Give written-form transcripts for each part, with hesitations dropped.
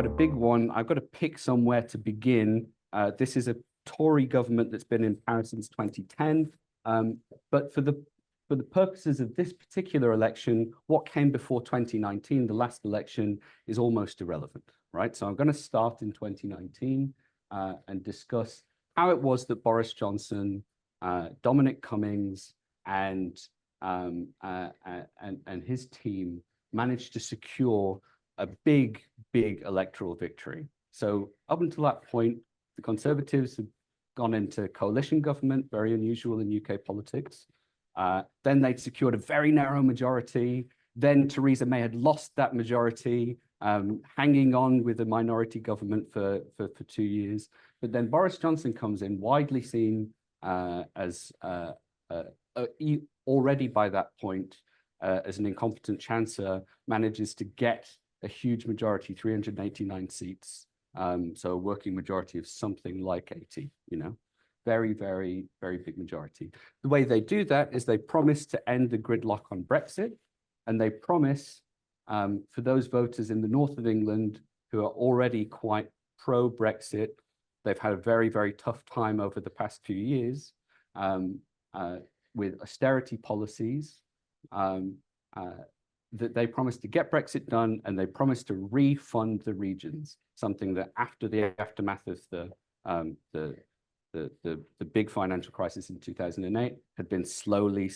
quite a big one. I've got to pick somewhere to begin. This is a Tory government that's been in power since 2010. But for the purposes of this particular election, what came before 2019, the last election, is almost irrelevant, right? So I'm going to start in 2019 and discuss how it was that Boris Johnson, Dominic Cummings, and his team managed to secure a big electoral victory. So up until that point, the Conservatives had gone into coalition government, very unusual in UK politics. Then they'd secured a very narrow majority. Then Theresa May had lost that majority, hanging on with a minority government for 2 years. But then Boris Johnson comes in, widely seen as already by that point as an incompetent chancer, manages to get a huge majority, 389 seats. So a working majority of something like 80, very big majority. The way they do that is they promise to end the gridlock on Brexit, and they promise for those voters in the north of England who are already quite pro-Brexit, they've had a very tough time over the past few years with austerity policies, that they promised to get Brexit done, and they promised to refund the regions, something that after the aftermath of the big financial crisis in 2008 had been slowly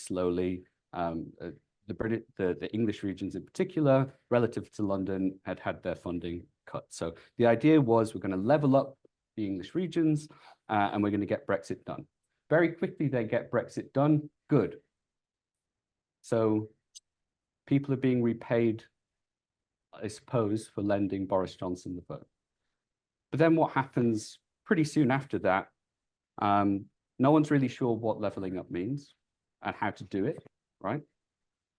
the English regions in particular, relative to London, had their funding cut. So the idea was we're going to level up the English regions and we're going to get Brexit done. Very quickly they get Brexit done. Good. So people are being repaid, I suppose, for lending Boris Johnson the vote. But then what happens pretty soon after that? No one's really sure what leveling up means and how to do it, right?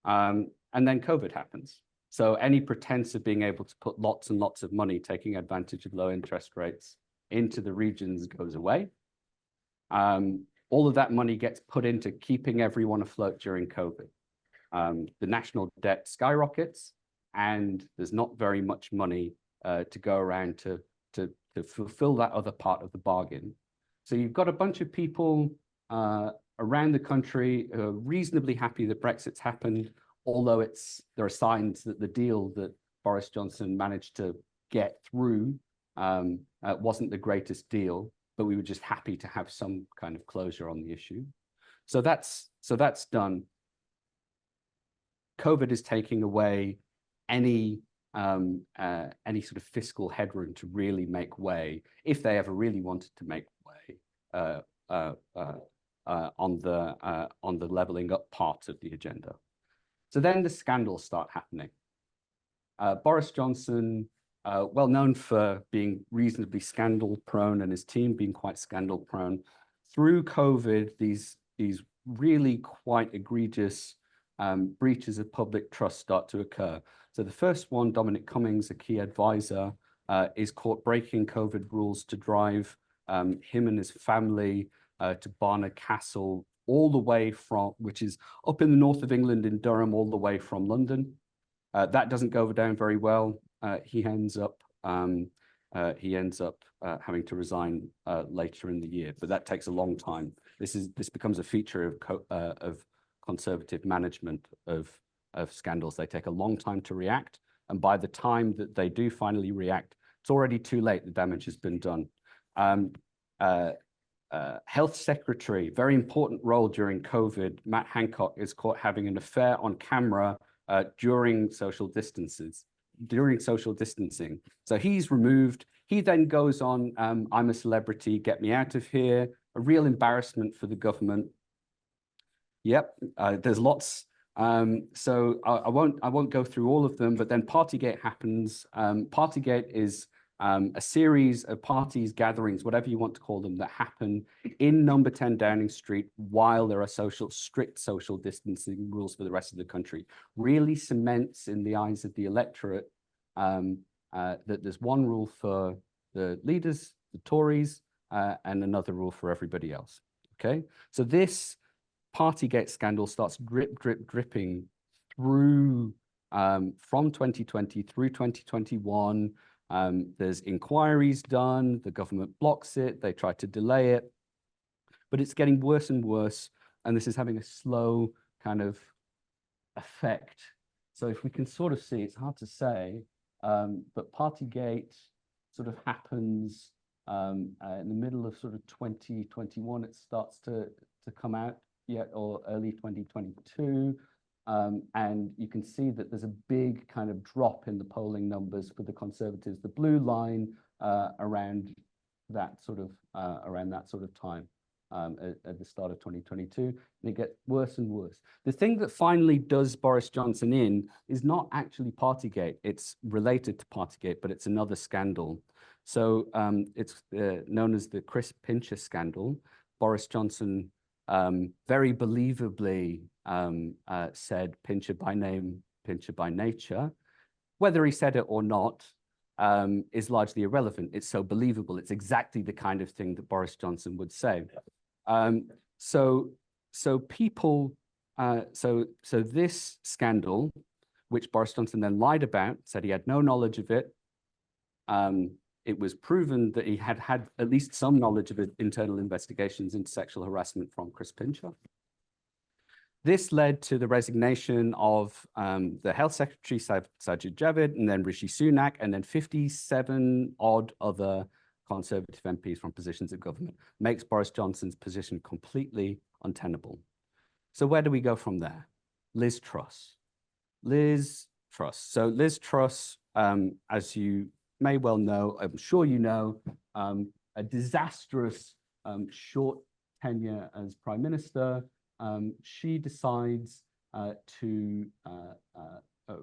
And then COVID happens. So any pretense of being able to put lots and lots of money, taking advantage of low interest rates into the regions goes away. All of that money gets put into keeping everyone afloat during COVID. The national debt skyrockets, and there's not very much money to go around to fulfill that other part of the bargain. So you've got a bunch of people around the country who are reasonably happy that Brexit's happened, although there are signs that the deal that Boris Johnson managed to get through wasn't the greatest deal, but we were just happy to have some kind of closure on the issue. So that's done. COVID is taking away any sort of fiscal headroom to really make way, if they ever really wanted to make way on the leveling up part of the agenda. So then the scandals start happening. Boris Johnson, well known for being reasonably scandal prone, and his team being quite scandal prone, through COVID, these really quite egregious breaches of public trust start to occur. So the first one, Dominic Cummings, a key advisor, is caught breaking COVID rules to drive him and his family to Barnard Castle, all the way from, which is up in the north of England in Durham, all the way from London. That doesn't go down very well. He ends up having to resign later in the year, but that takes a long time. This becomes a feature of Conservative management of scandals. They take a long time to react, and by the time that they do finally react, it's already too late. The damage has been done. Health Secretary, very important role during COVID, Matt Hancock, is caught having an affair on camera during social distancing. So he's removed. He then goes on, I'm a celebrity, get me out of here. A real embarrassment for the government. Yep, there's lots. So I won't go through all of them, but then Partygate happens. Partygate is a series of parties, gatherings, whatever you want to call them, that happen in number 10 Downing Street while there are strict social distancing rules for the rest of the country. Really cements in the eyes of the electorate that there's one rule for the leaders, the Tories, and another rule for everybody else. Okay, so this Partygate scandal starts dripping through from 2020 through 2021. There's inquiries done, the government blocks it, they try to delay it, but it's getting worse and worse, and this is having a slow kind of effect. So if we can sort of see, it's hard to say, but Partygate sort of happens in the middle of sort of 2021. It starts to come out yet, or early 2022. And you can see that there's a big kind of drop in the polling numbers for the Conservatives. The blue line around that sort of time. At the start of 2022, and it gets worse and worse. The thing that finally does Boris Johnson in is not actually Partygate. It's related to Partygate, but it's another scandal. So it's known as the Chris Pincher scandal. Boris Johnson very believably said Pincher by name, Pincher by nature. Whether he said it or not is largely irrelevant. It's so believable. It's exactly the kind of thing that Boris Johnson would say. So this scandal, which Boris Johnson then lied about, said he had no knowledge of it. It was proven that he had had at least some knowledge of internal investigations into sexual harassment from Chris Pincher. This led to the resignation of the Health Secretary, Sajid Javid, and then Rishi Sunak, and then 57 odd other Conservative MPs from positions of government. Makes Boris Johnson's position completely untenable. So where do we go from there? Liz Truss. Liz Truss. So Liz Truss, as you may well know, I'm sure you know, a disastrous short tenure as Prime Minister. She decides to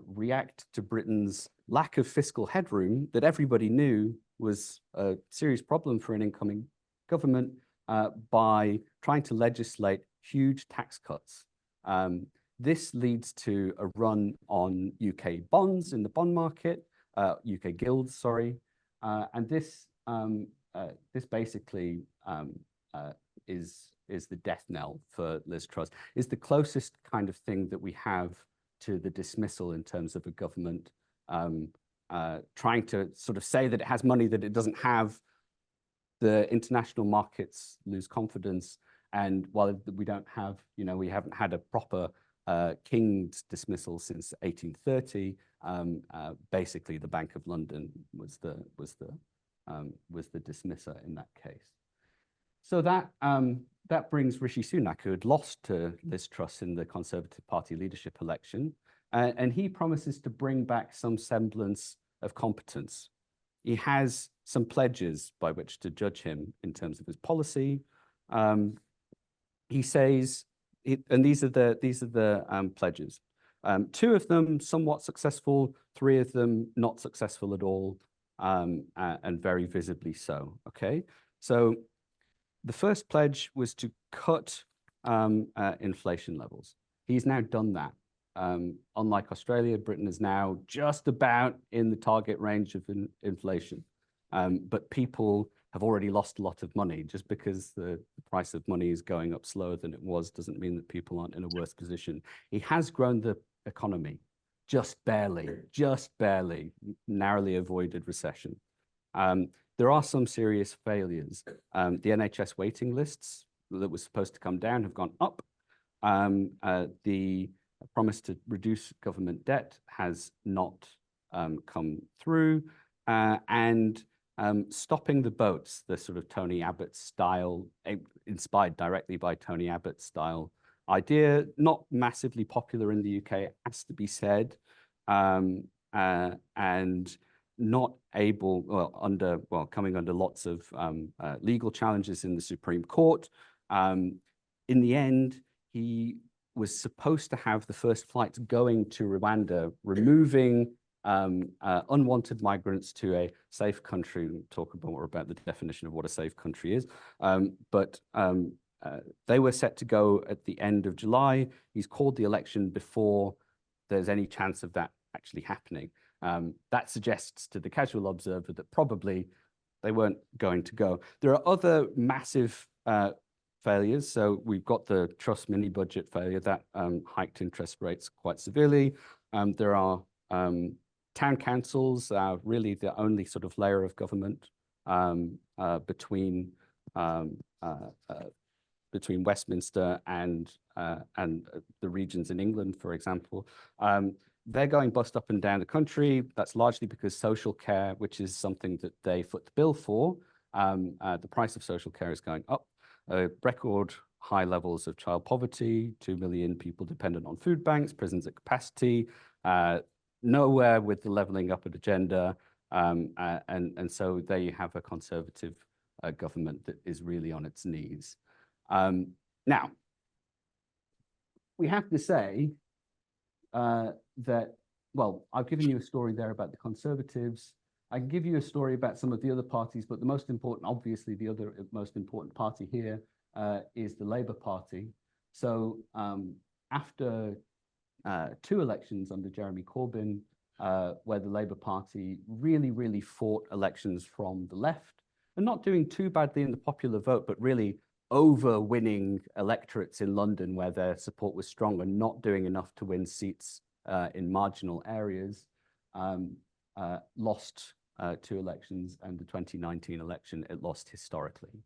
react to Britain's lack of fiscal headroom that everybody knew was a serious problem for an incoming government by trying to legislate huge tax cuts. This leads to a run on UK bonds in the bond market, UK gilds, sorry, and this basically is the death knell for Liz Truss. Is the closest kind of thing that we have to the dismissal in terms of a government trying to sort of say that it has money that it doesn't have. The international markets lose confidence, and while we don't have, we haven't had a proper King's dismissal since 1830. Basically, the Bank of London was the dismisser in that case. So that brings Rishi Sunak, who had lost to Liz Truss in the Conservative Party leadership election, and he promises to bring back some semblance of competence. He has some pledges by which to judge him in terms of his policy. He says, and these are the pledges. 2 of them somewhat successful, 3 of them not successful at all, and very visibly so. Okay, so the first pledge was to cut inflation levels. He's now done that. Unlike Australia, Britain is now just about in the target range of inflation. But people have already lost a lot of money. Just because the price of money is going up slower than it was doesn't mean that people aren't in a worse position. He has grown the economy, just barely, narrowly avoided recession. There are some serious failures. The NHS waiting lists that were supposed to come down have gone up. The promise to reduce government debt has not come through. And stopping the boats, the sort of Tony Abbott style, inspired directly by Tony Abbott style idea, not massively popular in the UK, it has to be said, and not able, coming under lots of legal challenges in the Supreme Court. In the end, he was supposed to have the first flights going to Rwanda, removing unwanted migrants to a safe country. We'll talk more about the definition of what a safe country is. But they were set to go at the end of July. He's called the election before there's any chance of that actually happening. That suggests to the casual observer that probably they weren't going to go. There are other massive failures. So we've got the Truss mini budget failure that hiked interest rates quite severely. There are Town councils are really the only sort of layer of government between Westminster and the regions in England, for example. They're going bust up and down the country. That's largely because social care, which is something that they foot the bill for, the price of social care is going up. Record high levels of child poverty, 2 million people dependent on food banks, prisons at capacity, nowhere with the levelling up agenda. And so there you have a Conservative government that is really on its knees. Now, we have to say that, well, I've given you a story there about the Conservatives. I can give you a story about some of the other parties, but the most important, obviously, the other most important party here is the Labour Party. So after 2 elections under Jeremy Corbyn, where the Labour Party really fought elections from the left, and not doing too badly in the popular vote, but really over-winning electorates in London where their support was strong and not doing enough to win seats in marginal areas, lost 2 elections, and the 2019 election, it lost historically.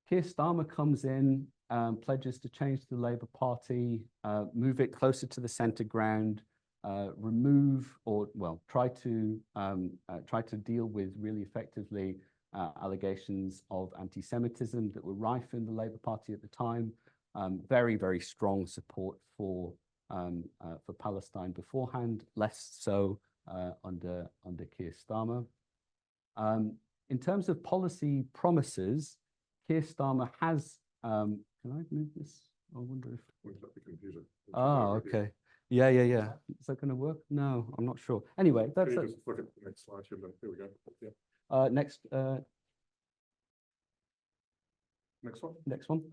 Keir Starmer comes in, pledges to change the Labour Party, move it closer to the centre ground, remove or, well, try to deal with really effectively allegations of anti-Semitism that were rife in the Labour Party at the time. Very strong support for Palestine beforehand, less so under Keir Starmer. In terms of policy promises, Keir Starmer has. Can I move this? I wonder if. Oh, okay. Yeah. Is that going to work? No, I'm not sure. Anyway, that's. Just look at the next slide. Here we go. Yeah. Next. Next one.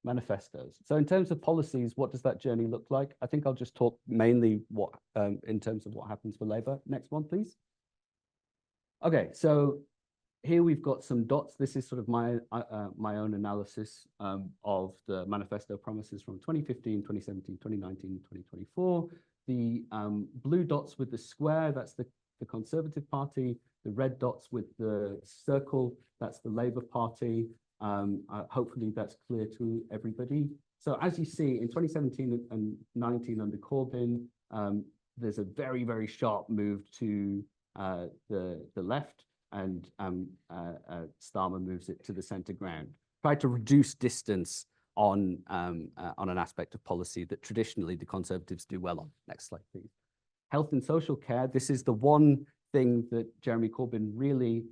Manifestos. So in terms of policies, what does that journey look like? I think I'll just talk mainly what in terms of what happens for Labour. Next one, please. Okay, so here we've got some dots. This is sort of my own analysis of the manifesto promises from 2015, 2017, 2019, 2024. The blue dots with the square, that's the Conservative Party. The red dots with the circle, that's the Labour Party. Hopefully that's clear to everybody. So as you see, in 2017 and 19 under Corbyn, there's a very sharp move to the left, and Starmer moves it to the centre ground. Try to reduce distance on an aspect of policy that traditionally the Conservatives do well on. Next slide, please. Health and social care. This is the one thing that Jeremy Corbyn really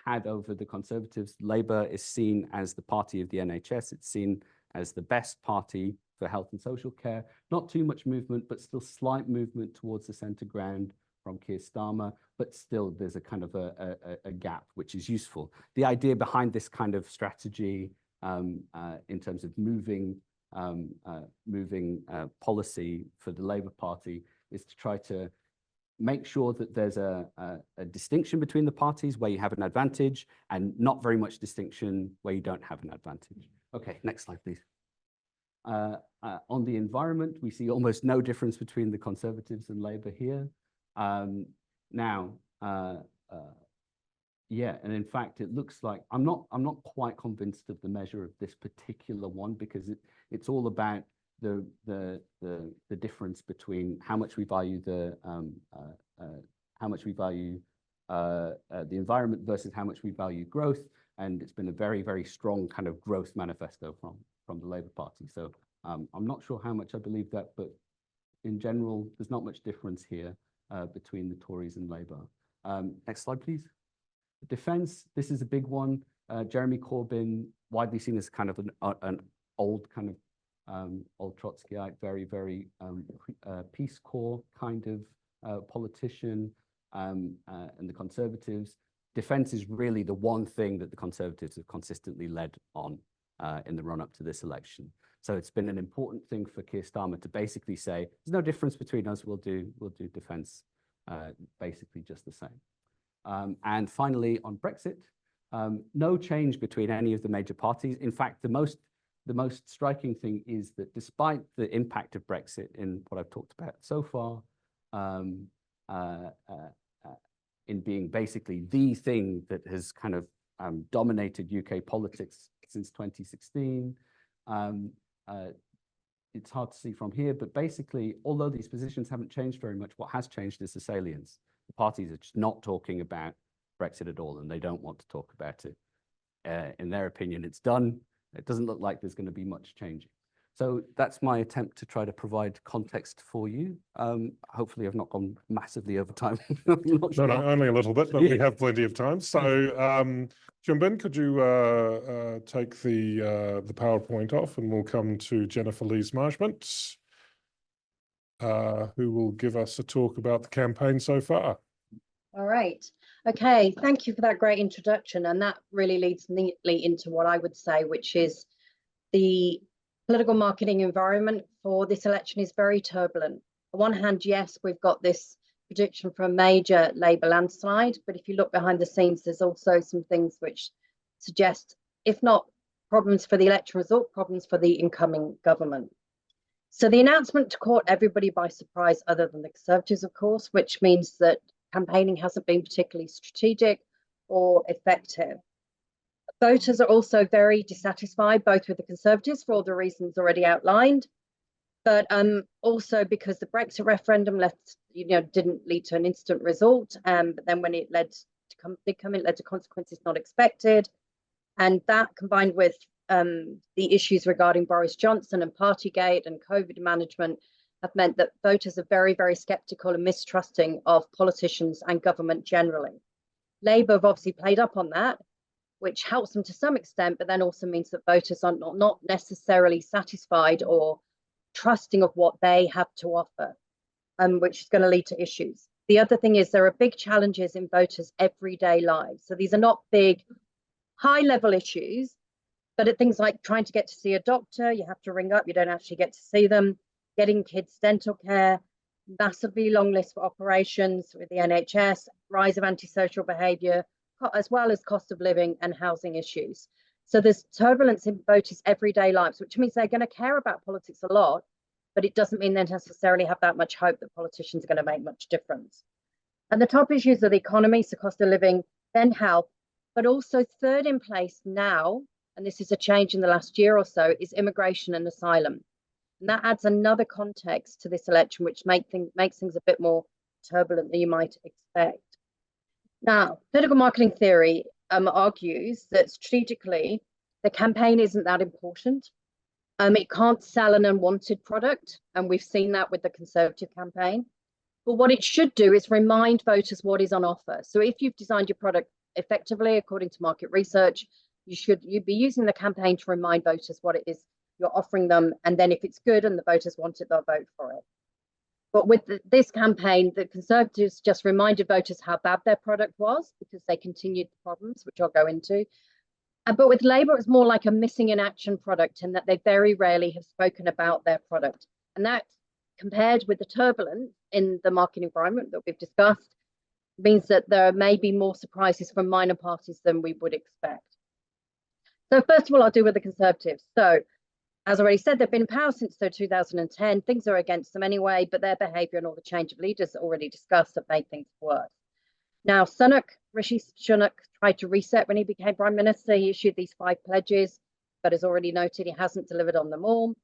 had over the Conservatives. Labour is seen as the party of the NHS. It's seen as the best party for health and social care. Not too much movement, but still slight movement towards the centre ground from Keir Starmer, but still there's a kind of a gap, which is useful. The idea behind this kind of strategy in terms of moving policy for the Labour Party is to try to make sure that there's a distinction between the parties where you have an advantage and not very much distinction where you don't have an advantage. Okay, next slide, please. On the environment, we see almost no difference between the Conservatives and Labour here. Yeah, and in fact, it looks like I'm not quite convinced of the measure of this particular one, because it's all about the difference between how much we value the environment versus how much we value growth, and it's been a very strong kind of growth manifesto from the Labour Party. So I'm not sure how much I believe that, but in general, there's not much difference here between the Tories and Labour. Next slide, please. Defence. This is a big one. Jeremy Corbyn, widely seen as kind of an old kind of old Trotskyite, very Peace Corps kind of politician, and the Conservatives. Defence is really the one thing that the Conservatives have consistently led on in the run-up to this election. So it's been an important thing for Keir Starmer to basically say, there's no difference between us, we'll do defence basically just the same. And finally, on Brexit, no change between any of the major parties. In fact, the most striking thing is that despite the impact of Brexit in what I've talked about so far, um, in being basically the thing that has kind of dominated UK politics since 2016. It's hard to see from here, but basically, although these positions haven't changed very much, what has changed is the salience. The parties are just not talking about Brexit at all, and they don't want to talk about it. In their opinion, it's done. It doesn't look like there's going to be much changing. So that's my attempt to try to provide context for you. Hopefully I've not gone massively over time. No, only a little bit, but we have plenty of time. So, Jumbin, could you take the PowerPoint off, and we'll come to Jennifer Lees-Marshment, who will give us a talk about the campaign so far. All right. Okay, thank you for that great introduction. And that really leads neatly into what I would say, which is the political marketing environment for this election is very turbulent. On one hand, yes, we've got this prediction for a major Labour landslide, but if you look behind the scenes, there's also some things which suggest, if not problems for the election result, problems for the incoming government. So the announcement caught everybody by surprise, other than the Conservatives, of course, which means that campaigning hasn't been particularly strategic or effective. Voters are also very dissatisfied, both with the Conservatives for all the reasons already outlined, but also because the Brexit referendum didn't lead to an instant result, but then when it did come, it led to consequences not expected, and that combined with the issues regarding Boris Johnson and Partygate and COVID management have meant that voters are very, very sceptical and mistrusting of politicians and government generally. Labour have obviously played up on that, which helps them to some extent, but then also means that voters are not necessarily satisfied or trusting of what they have to offer, which is going to lead to issues. The other thing is there are big challenges in voters' everyday lives. So these are not big, high-level issues, but at things like trying to get to see a doctor, you have to ring up, you don't actually get to see them, getting kids dental care, massively long list for operations with the NHS, rise of antisocial behaviour, as well as cost of living and housing issues. So there's turbulence in voters' everyday lives, which means they're going to care about politics a lot, but it doesn't mean they necessarily have that much hope that politicians are going to make much difference. And the top issues are the economy, so cost of living, then health, but also third in place now, and this is a change in the last year or so, is immigration and asylum. And that adds another context to this election, which makes things a bit more turbulent than you might expect. Now, political marketing theory argues that strategically, the campaign isn't that important. It can't sell an unwanted product, and we've seen that with the Conservative campaign. But what it should do is remind voters what is on offer. So if you've designed your product effectively, according to market research, you'd be using the campaign to remind voters what it is you're offering them, and then if it's good and the voters want it, they'll vote for it. But with this campaign, the Conservatives just reminded voters how bad their product was because they continued the problems, which I'll go into. But with Labour, it's more like a missing in action product in that they very rarely have spoken about their product. And that, compared with the turbulence in the market environment that we've discussed, means that there may be more surprises from minor parties than we would expect. So first of all, I'll do with the Conservatives. So as I already said, they've been in power since 2010. Things are against them anyway, but their behaviour and all the change of leaders already discussed have made things worse. Now, Rishi Sunak tried to reset when he became Prime Minister. He issued these 5 pledges, but as already noted, he hasn't delivered on them all.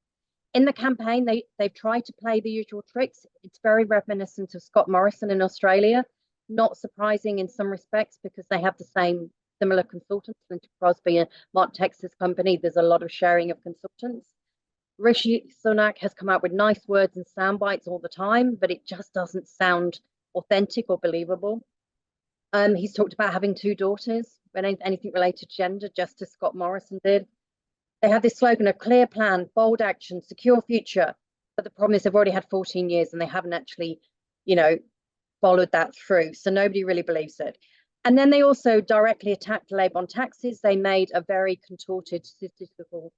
In the campaign, they've tried to play the usual tricks. It's very reminiscent of Scott Morrison in Australia. Not surprising in some respects because they have the similar consultants. Linton Crosby and Mark Texas company, there's a lot of sharing of consultants. Rishi Sunak has come out with nice words and sound bites all the time, but it just doesn't sound authentic or believable. He's talked about having 2 daughters, when anything related to gender, just as Scott Morrison did. They have this slogan, a clear plan, bold action, secure future. But the problem is they've already had 14 years and they haven't actually, followed that through. So nobody really believes it. And then they also directly attacked Labour on taxes. They made a very contorted statistical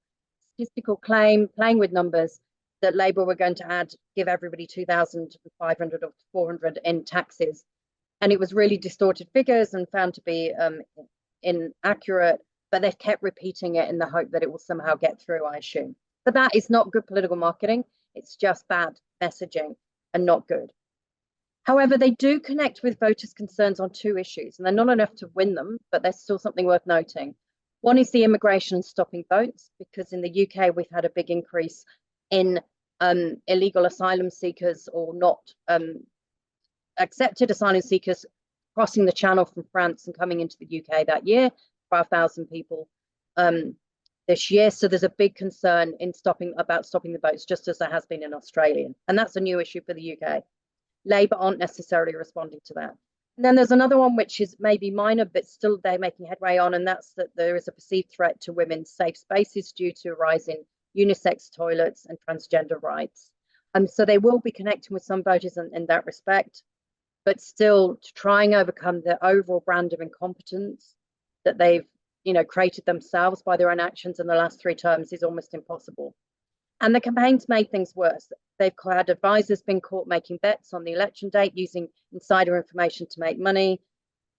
claim, playing with numbers, that Labour were going to give everybody 2,500 or 400 in taxes. And it was really distorted figures and found to be inaccurate, but they've kept repeating it in the hope that it will somehow get through, I assume. But that is not good political marketing. It's just bad messaging and not good. However, they do connect with voters' concerns on two issues, and they're not enough to win them, but there's still something worth noting. One is the immigration and stopping votes, because in the UK, we've had a big increase in illegal asylum seekers or not accepted asylum seekers crossing the channel from France and coming into the UK that year, 12,000 people this year. So there's a big concern in stopping the votes, just as there has been in Australia. And that's a new issue for the UK. Labour aren't necessarily responding to that. And then there's another one which is maybe minor, but still they're making headway on, and that's that there is a perceived threat to women's safe spaces due to a rise in unisex toilets and transgender rights. So they will be connecting with some voters in that respect, but still to try and overcome the overall brand of incompetence that they've created themselves by their own actions in the last 3 terms is almost impossible. And the campaign's made things worse. They've had advisors been caught making bets on the election date using insider information to make money.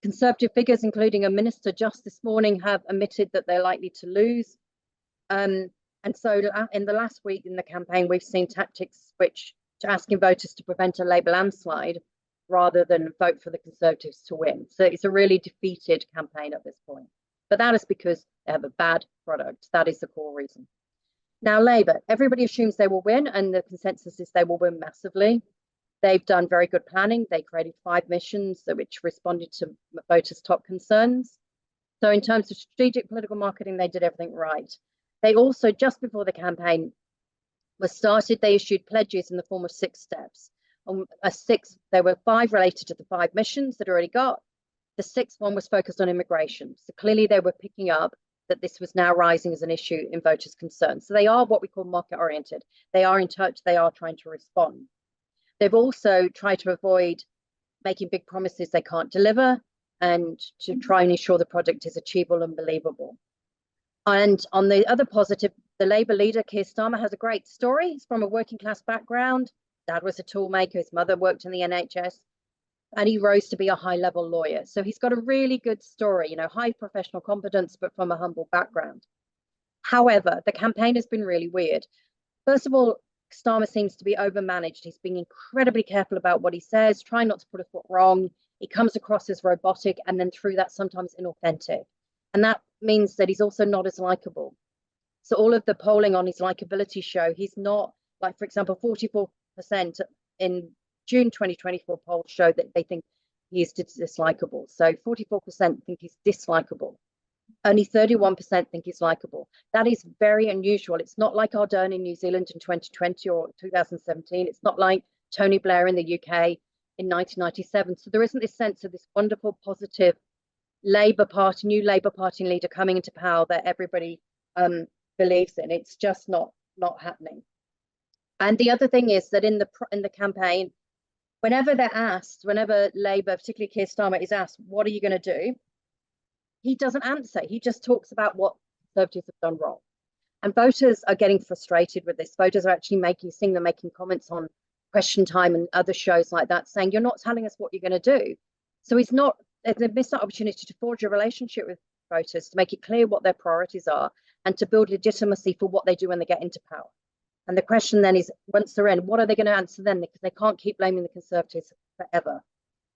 Conservative figures, including a minister just this morning, have admitted that they're likely to lose. And so in the last week in the campaign, we've seen tactics switch to asking voters to prevent a Labour landslide rather than vote for the Conservatives to win. So it's a really defeated campaign at this point. But that is because they have a bad product. That is the core reason. Now, Labour, everybody assumes they will win, and the consensus is they will win massively. They've done very good planning. They created 5 missions which responded to voters' top concerns. So in terms of strategic political marketing, they did everything right. They also, just before the campaign was started, they issued pledges in the form of 6 steps. There were 5 related to the 5 missions that already got. The 6th one was focused on immigration. So clearly they were picking up that this was now rising as an issue in voters' concerns. So they are what we call market oriented. They are in touch, they are trying to respond. They've also tried to avoid making big promises they can't deliver and to try and ensure the project is achievable and believable. And on the other positive, the Labour leader, Keir Starmer, has a great story. He's from a working class background. Dad was a toolmaker, his mother worked in the NHS, and he rose to be a high-level lawyer. So he's got a really good story, high professional competence, but from a humble background. However, the campaign has been really weird. First of all, Starmer seems to be overmanaged. He's being incredibly careful about what he says, trying not to put a foot wrong. He comes across as robotic, and then through that, sometimes inauthentic. And that means that he's also not as likable. So all of the polling on his likability show, he's not, like, for example, 44% in June 2024 polls show that they think he is dislikable. So 44% think he's dislikable. Only 31% think he's likable. That is very unusual. It's not like Ardern in New Zealand in 2020 or 2017. It's not like Tony Blair in the UK in 1997. So there isn't this sense of this wonderful, positive Labour Party, new Labour Party leader coming into power that everybody believes in. It's just not happening. And the other thing is that in the campaign, whenever they're asked, whenever Labour, particularly Keir Starmer, is asked, what are you going to do? He doesn't answer. He just talks about what Conservatives have done wrong. And voters are getting frustrated with this. Voters are actually making comments on Question Time and other shows like that, saying, you're not telling us what you're going to do. So they've missed that opportunity to forge a relationship with voters, to make it clear what their priorities are, and to build legitimacy for what they do when they get into power. And the question then is, once they're in, what are they going to answer then? Because they can't keep blaming the Conservatives forever.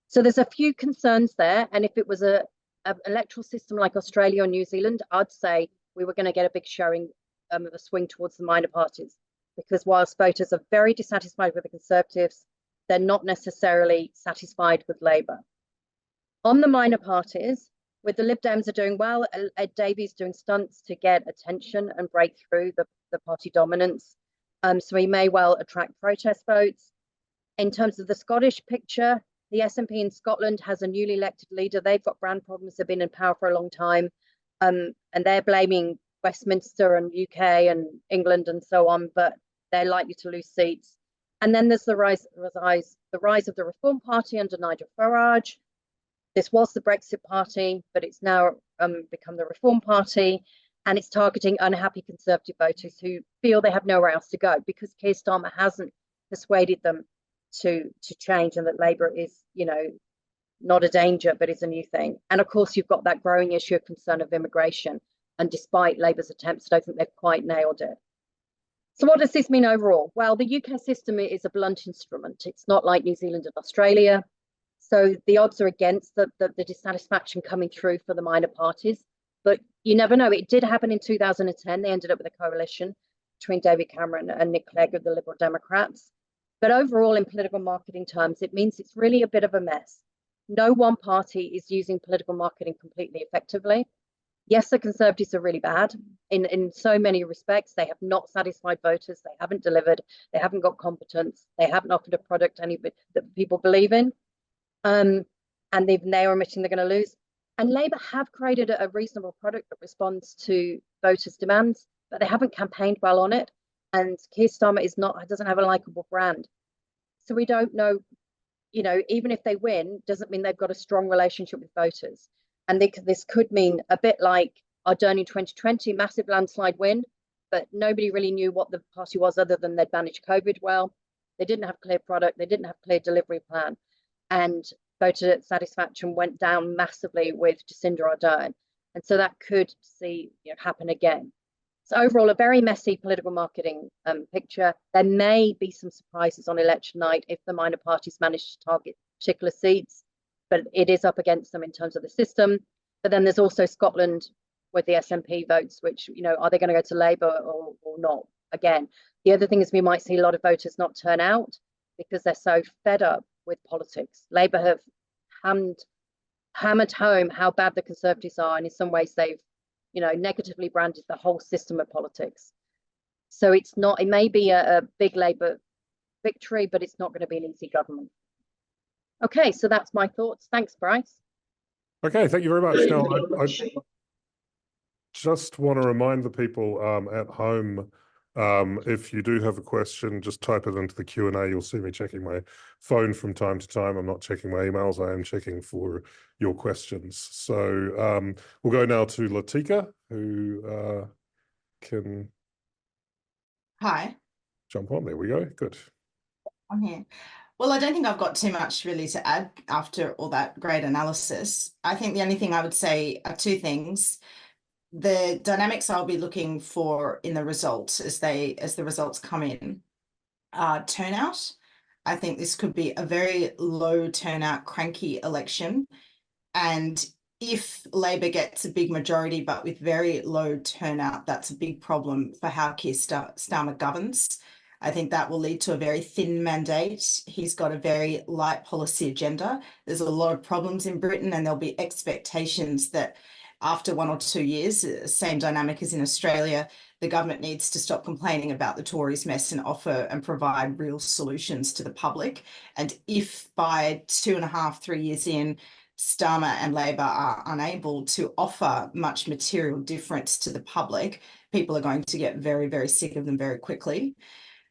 So there's a few concerns there. And if it was an electoral system like Australia or New Zealand, I'd say we were going to get a big showing of a swing towards the minor parties. Because whilst voters are very dissatisfied with the Conservatives, they're not necessarily satisfied with Labour. On the minor parties, with the Lib Dems are doing well, Ed Davey's doing stunts to get attention and break through the party dominance. So he may well attract protest votes. In terms of the Scottish picture, the SNP in Scotland has a newly elected leader. They've got brand problems. They've been in power for a long time. And they're blaming Westminster and UK and England and so on, but they're likely to lose seats. And then there's the rise of the Reform Party under Nigel Farage. This was the Brexit Party, but it's now become the Reform Party. And it's targeting unhappy Conservative voters who feel they have nowhere else to go because Keir Starmer hasn't persuaded them to change, and that Labour is, not a danger, but is a new thing. And of course, you've got that growing issue of concern of immigration. And despite Labour's attempts, I don't think they've quite nailed it. So what does this mean overall? Well, the UK system is a blunt instrument. It's not like New Zealand and Australia. So the odds are against the dissatisfaction coming through for the minor parties. But you never know. It did happen in 2010. They ended up with a coalition between David Cameron and Nick Clegg of the Liberal Democrats. But overall, in political marketing terms, it means it's really a bit of a mess. No one party is using political marketing completely effectively. Yes, the Conservatives are really bad in so many respects. They have not satisfied voters. They haven't delivered. They haven't got competence. They haven't offered a product that people believe in. And they are admitting they're going to lose. And Labour have created a reasonable product that responds to voters' demands, but they haven't campaigned well on it. And Keir Starmer doesn't have a likable brand. So we don't know, even if they win, doesn't mean they've got a strong relationship with voters. And this could mean a bit like Ardern in 2020, massive landslide win, but nobody really knew what the party was other than they'd managed COVID well. They didn't have a clear product. They didn't have a clear delivery plan. And voter satisfaction went down massively with Jacinda Ardern. And so that could happen again. So overall, a very messy political marketing picture. There may be some surprises on election night if the minor parties manage to target particular seats, but it is up against them in terms of the system. But then there's also Scotland with the SNP votes, which, are they going to go to Labour or not? Again, the other thing is we might see a lot of voters not turn out because they're so fed up with politics. Labour have hammered home how bad the Conservatives are, and in some ways they've negatively branded the whole system of politics. So it may be a big Labour victory, but it's not going to be an easy government. Okay, so that's my thoughts. Thanks, Bryce. Okay, thank you very much. Now, I just want to remind the people at home, if you do have a question, just type it into the Q&A. You'll see me checking my phone from time to time. I'm not checking my emails. I am checking for your questions. So we'll go now to Latika, who can jump on. There we go. Good. I'm here. Well, I don't think I've got too much really to add after all that great analysis. I think the only thing I would say are two things. The dynamics I'll be looking for in the results as the results come in are turnout. I think this could be a very low turnout, cranky election. And if Labor gets a big majority, but with very low turnout, that's a big problem for how Keir Starmer governs. I think that will lead to a very thin mandate. He's got a very light policy agenda. There's a lot of problems in Britain, and there'll be expectations that after 1 or 2 years, same dynamic as in Australia, the government needs to stop complaining about the Tories' mess and offer and provide real solutions to the public. And if by 2.5, 3 years in, Starmer and Labor are unable to offer much material difference to the public, people are going to get very, very sick of them very quickly.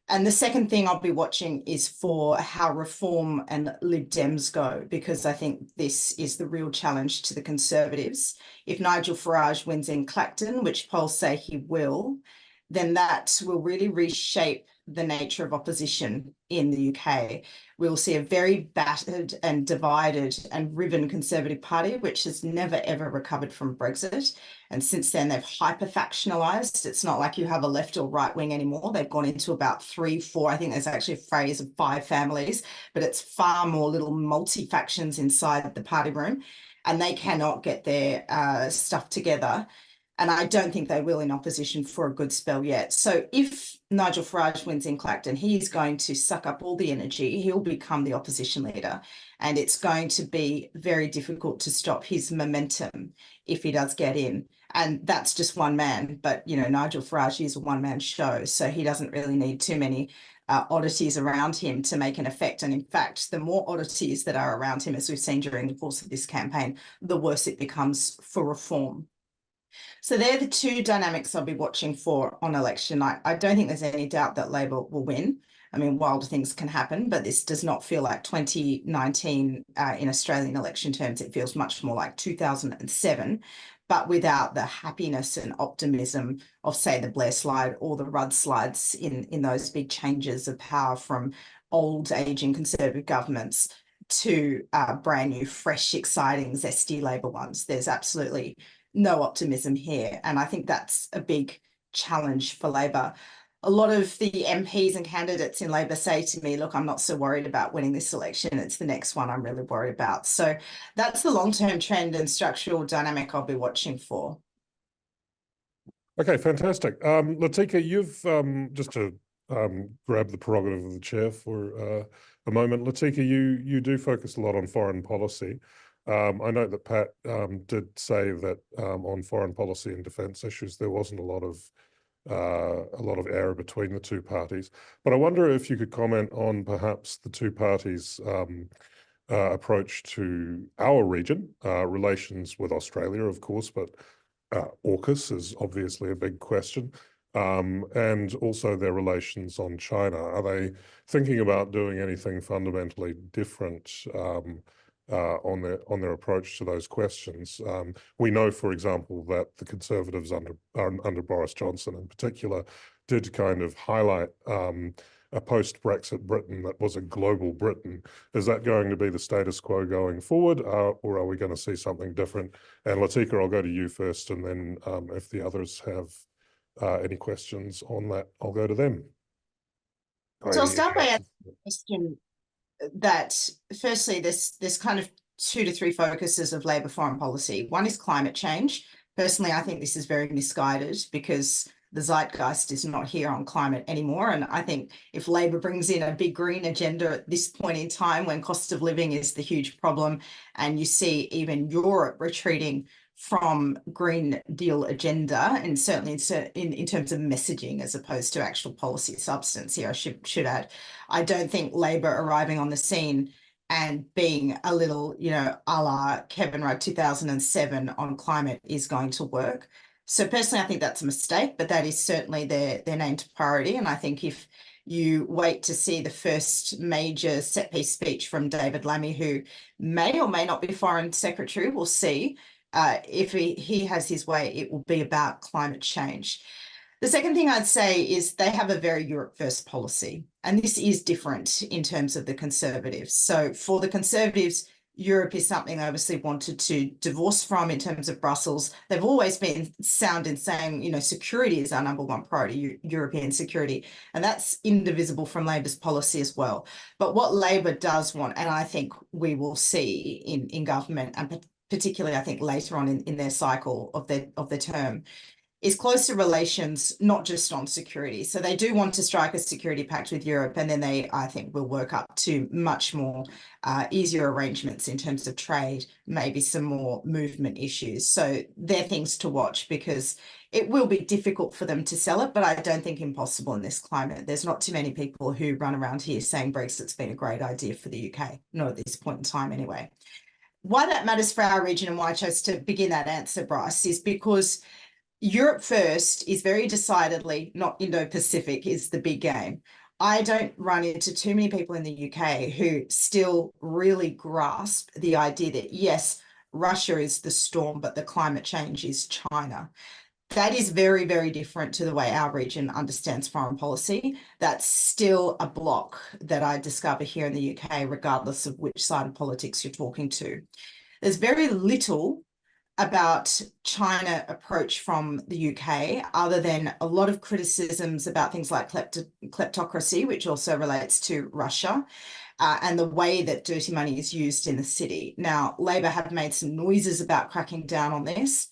And the second thing I'll be watching is for how Reform and Lib Dems go, because I think this is the real challenge to the Conservatives. If Nigel Farage wins in Clacton, which polls say he will, then that will really reshape the nature of opposition in the UK. We'll see a very battered and divided and riven Conservative Party, which has never, ever recovered from Brexit. And since then, they've hyper-factionalised. It's not like you have a left or right wing anymore. They've gone into about 3, 4, I think there's actually a phrase of 5 families, but it's far more little multi-factions inside the party room, and they cannot get their stuff together. And I don't think they will in opposition for a good spell yet. So if Nigel Farage wins in Clacton, he's going to suck up all the energy. He'll become the opposition leader. And it's going to be very difficult to stop his momentum if he does get in. And that's just one man. But, Nigel Farage is a one-man show. So he doesn't really need too many oddities around him to make an effect. And in fact, the more oddities that are around him, as we've seen during the course of this campaign, the worse it becomes for Reform. So they're the two dynamics I'll be watching for on election night. I don't think there's any doubt that Labor will win. I mean, wild things can happen, but this does not feel like 2019 in Australian election terms. It feels much more like 2007, but without the happiness and optimism of, say, the Blair slide or the Rudd slides in those big changes of power from old aging Conservative governments to brand new, fresh, exciting, zesty Labor ones. There's absolutely no optimism here. And I think that's a big challenge for Labor. a lot of the MPs and candidates in Labor say to me, look, I'm not so worried about winning this election. It's the next one I'm really worried about. So that's the long-term trend and structural dynamic I'll be watching for. Okay, fantastic. Latika, you've just to grab the prerogative of the chair for a moment. Latika, you do focus a lot on foreign policy. I know that Pat did say that on foreign policy and defence issues there wasn't a lot of error between the two parties. But I wonder if you could comment on perhaps the two parties' approach to our region, relations with Australia, of course, but AUKUS is obviously a big question, and also their relations on China. Are they thinking about doing anything fundamentally different on their approach to those questions? We know, for example, that the Conservatives under Boris Johnson in particular did kind of highlight a post-Brexit Britain that was a global Britain. Is that going to be the status quo going forward, or are we going to see something different? And Latika, I'll go to you first, and then if the others have any questions on that, I'll go to them. So I'll start by asking a question that, firstly, there's kind of 2 to 3 focuses of Labor foreign policy. One is climate change. Personally, I think this is very misguided because the zeitgeist is not here on climate anymore. And I think if Labor brings in a big green agenda at this point in time, when cost of living is the huge problem, and you see even Europe retreating from Green Deal agenda, and certainly in terms of messaging as opposed to actual policy substance here, I should add, I don't think Labor arriving on the scene and being a little, a la Kevin Rudd 2007 on climate is going to work. So personally, I think that's a mistake, but that is certainly their named priority. And I think if you wait to see the first major set piece speech from David Lammy, who may or may not be Foreign Secretary, we'll see. If he has his way, it will be about climate change. The second thing I'd say is they have a very Europe first policy, and this is different in terms of the Conservatives. So for the Conservatives, Europe is something they obviously wanted to divorce from in terms of Brussels. They've always been sound in saying, security is our number one priority, European security, and that's indivisible from Labor's policy as well. But what Labor does want, and I think we will see in government, and particularly I think later on in their cycle of their term, is closer relations, not just on security. So they do want to strike a security pact with Europe, and then they, I think, will work up to much more easier arrangements in terms of trade, maybe some more movement issues. So they're things to watch, because it will be difficult for them to sell it, but I don't think impossible in this climate. There's not too many people who run around here saying Brexit's been a great idea for the UK, not at this point in time anyway. Why that matters for our region and why I chose to begin that answer, Bryce, is because Europe first is very decidedly not Indo-Pacific is the big game. I don't run into too many people in the UK who still really grasp the idea that, yes, Russia is the storm, but the climate change is China. That is very, very different to the way our region understands foreign policy. That's still a block that I discover here in the UK, regardless of which side of politics you're talking to. There's very little about China approach from the UK, other than a lot of criticisms about things like kleptocracy, which also relates to Russia, and the way that dirty money is used in the city. Now, Labor have made some noises about cracking down on this.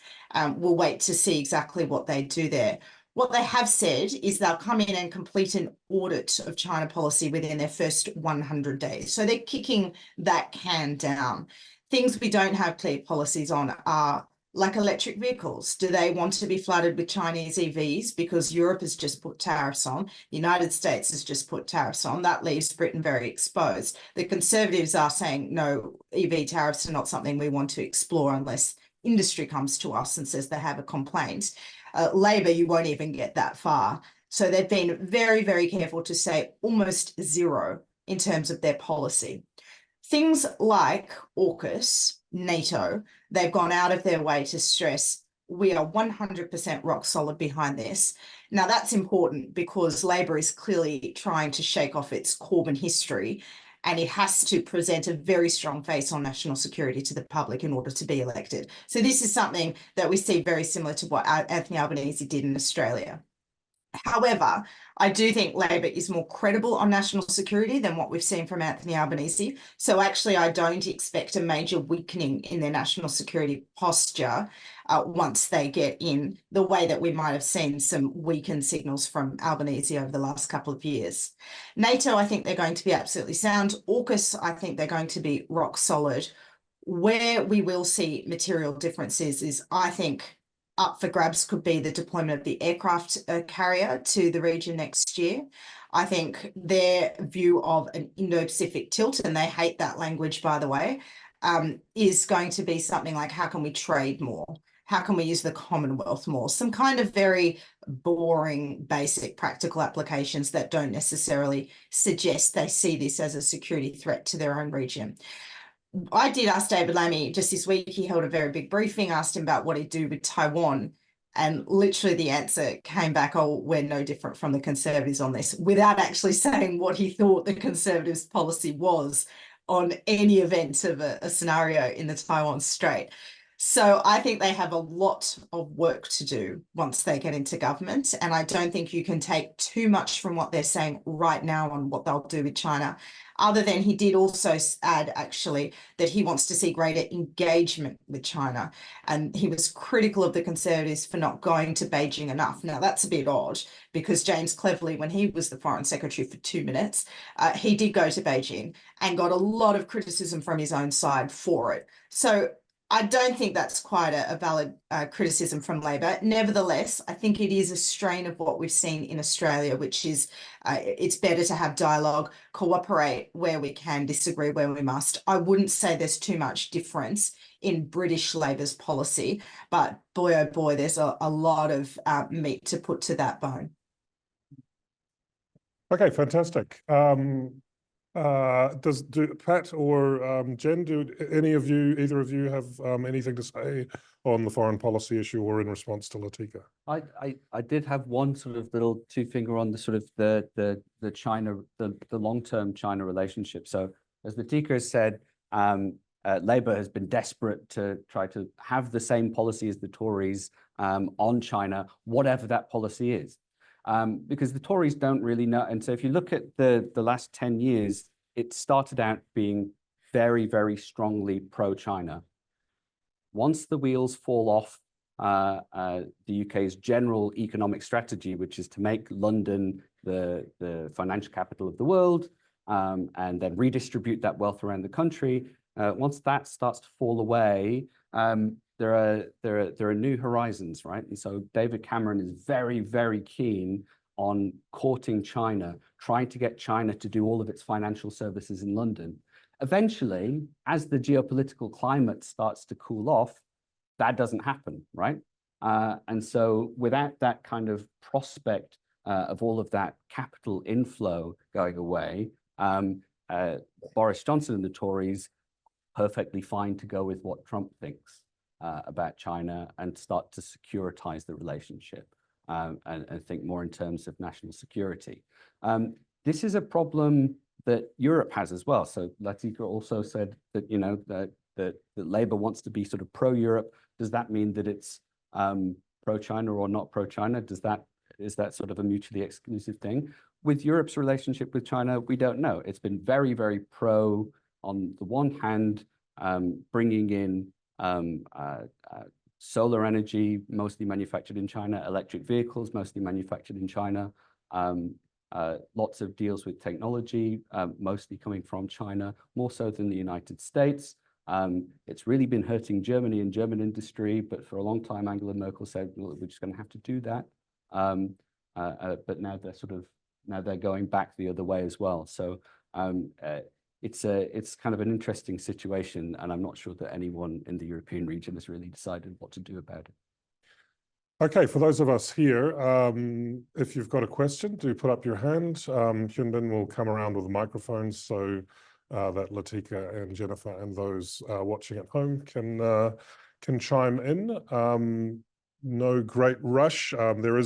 We'll wait to see exactly what they do there. What they have said is they'll come in and complete an audit of China policy within their first 100 days. So they're kicking that can down. Things we don't have clear policies on are like electric vehicles. Do they want to be flooded with Chinese EVs because Europe has just put tariffs on? The United States has just put tariffs on. That leaves Britain very exposed. The Conservatives are saying, no, EV tariffs are not something we want to explore unless industry comes to us and says they have a complaint. Labor, you won't even get that far. So they've been very, very careful to say almost zero in terms of their policy. Things like AUKUS, NATO, they've gone out of their way to stress we are 100% rock solid behind this. Now, that's important because Labor is clearly trying to shake off its Corbyn history, and it has to present a very strong face on national security to the public in order to be elected. So this is something that we see very similar to what Anthony Albanese did in Australia. However, I do think Labor is more credible on national security than what we've seen from Anthony Albanese. So actually, I don't expect a major weakening in their national security posture once they get in, the way that we might have seen some weakened signals from Albanese over the last couple of years. NATO, I think they're going to be absolutely sound. AUKUS, I think they're going to be rock solid. Where we will see material differences is, I think, up for grabs could be the deployment of the aircraft carrier to the region next year. I think their view of an Indo-Pacific tilt, and they hate that language, by the way, is going to be something like, how can we trade more? How can we use the Commonwealth more? Some kind of very boring, basic, practical applications that don't necessarily suggest they see this as a security threat to their own region. I did ask David Lammy just this week, he held a very big briefing, asked him about what he'd do with Taiwan. And literally the answer came back, oh, we're no different from the Conservatives on this, without actually saying what he thought the Conservatives' policy was on any event of a scenario in the Taiwan Strait. So I think they have a lot of work to do once they get into government. And I don't think you can take too much from what they're saying right now on what they'll do with China. Other than he did also add, actually, that he wants to see greater engagement with China. And he was critical of the Conservatives for not going to Beijing enough. Now, that's a bit odd, because James Cleverly, when he was the Foreign Secretary for 2 minutes, he did go to Beijing and got a lot of criticism from his own side for it. So I don't think that's quite a valid criticism from Labor. Nevertheless, I think it is a strain of what we've seen in Australia, which is it's better to have dialogue, cooperate where we can, disagree where we must. I wouldn't say there's too much difference in British Labor's policy, but boy, oh boy, there's a lot of meat to put to that bone. Okay, fantastic. Do Pat or Jen, do either of you have anything to say on the foreign policy issue or in response to Latika? I did have one sort of little two-finger on the sort of the China, the long-term China relationship. So as Latika has said, Labour has been desperate to try to have the same policy as the Tories on China, whatever that policy is. Because the Tories don't really know. And so if you look at the last 10 years, it started out being very, very strongly pro-China. Once the wheels fall off the UK's general economic strategy, which is to make London the financial capital of the world, and then redistribute that wealth around the country, once that starts to fall away, there are new horizons, right? And so David Cameron is very, very keen on courting China, trying to get China to do all of its financial services in London. Eventually, as the geopolitical climate starts to cool off, that doesn't happen, right? And so without that kind of prospect of all of that capital inflow going away, Boris Johnson and the Tories perfectly fine to go with what Trump thinks about China and start to securitize the relationship and think more in terms of national security. This is a problem that Europe has as well. So Latika also said that, you know, that Labour wants to be sort of pro-Europe. Does that mean that it's pro-China or not pro-China? Is that sort of a mutually exclusive thing? With Europe's relationship with China, we don't know. It's been very, very pro on the one hand, bringing in solar energy, mostly manufactured in China, electric vehicles, mostly manufactured in China, lots of deals with technology, mostly coming from China, more so than the United States. It's really been hurting Germany and German industry, but for a long time, Angela Merkel said, well, we're just going to have to do that. But now they're going back the other way as well. So it's kind of an interesting situation, and I'm not sure that anyone in the European region has really decided what to do about it. Okay, for those of us here, if you've got a question, do put up your hand. Hyunbin will come around with the microphones so that Latika and Jennifer and those watching at home can chime in. No great rush. There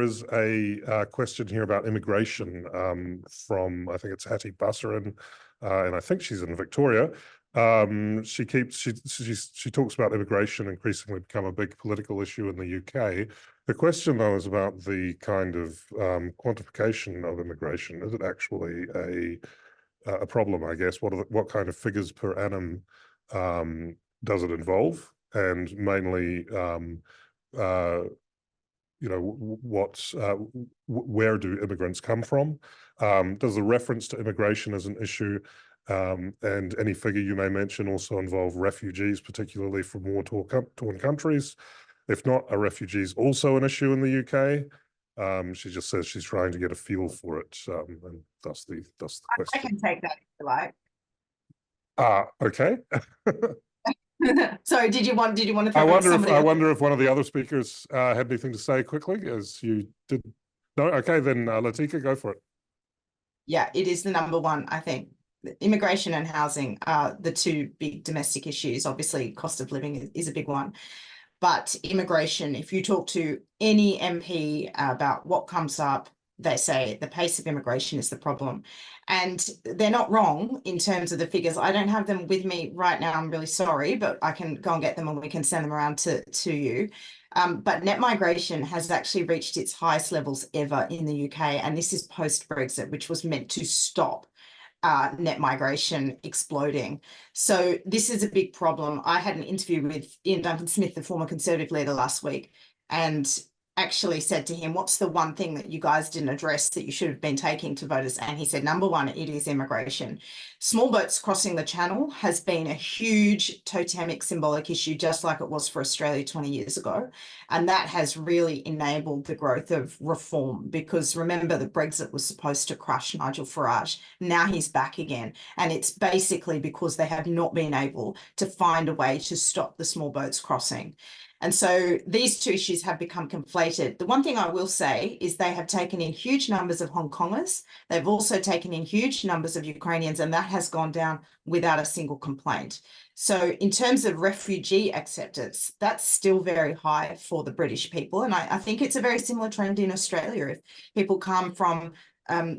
is a question here about immigration from, I think it's Hattie Bassarin, and I think she's in Victoria. She talks about immigration increasingly become a big political issue in the UK. The question, though, is about the kind of quantification of immigration. Is it actually a problem, I guess? What kind of figures per annum does it involve? And mainly, you know, where do immigrants come from? Does the reference to immigration as an issue and any figure you may mention also involve refugees, particularly from war-torn countries? If not, are refugees also an issue in the UK? She just says she's trying to get a feel for it, and that's the question. I can take that if you like. Okay. Sorry, did you want to? I wonder if one of the other speakers had anything to say quickly, as you did. No, okay, then Latika, go for it. Yeah, it is the number one, I think. Immigration and housing are the two big domestic issues. Obviously, cost of living is a big one. But immigration, if you talk to any MP about what comes up, they say the pace of immigration is the problem. And they're not wrong in terms of the figures. I don't have them with me right now. I'm really sorry, but I can go and get them and we can send them around to you. But net migration has actually reached its highest levels ever in the UK. And this is post-Brexit, which was meant to stop net migration exploding. So this is a big problem. I had an interview with Ian Duncan-Smith, the former Conservative leader, last week, and actually said to him, what's the one thing that you guys didn't address that you should have been taking to voters? And he said, number one, it is immigration. Small boats crossing the channel has been a huge totemic symbolic issue, just like it was for Australia 20 years ago. And that has really enabled the growth of reform, because remember that Brexit was supposed to crush Nigel Farage. Now he's back again. And it's basically because they have not been able to find a way to stop the small boats crossing. And so these two issues have become conflated. The one thing I will say is they have taken in huge numbers of Hong Kongers. They've also taken in huge numbers of Ukrainians, and that has gone down without a single complaint. So in terms of refugee acceptance, that's still very high for the British people. And I think it's a very similar trend in Australia. If people come from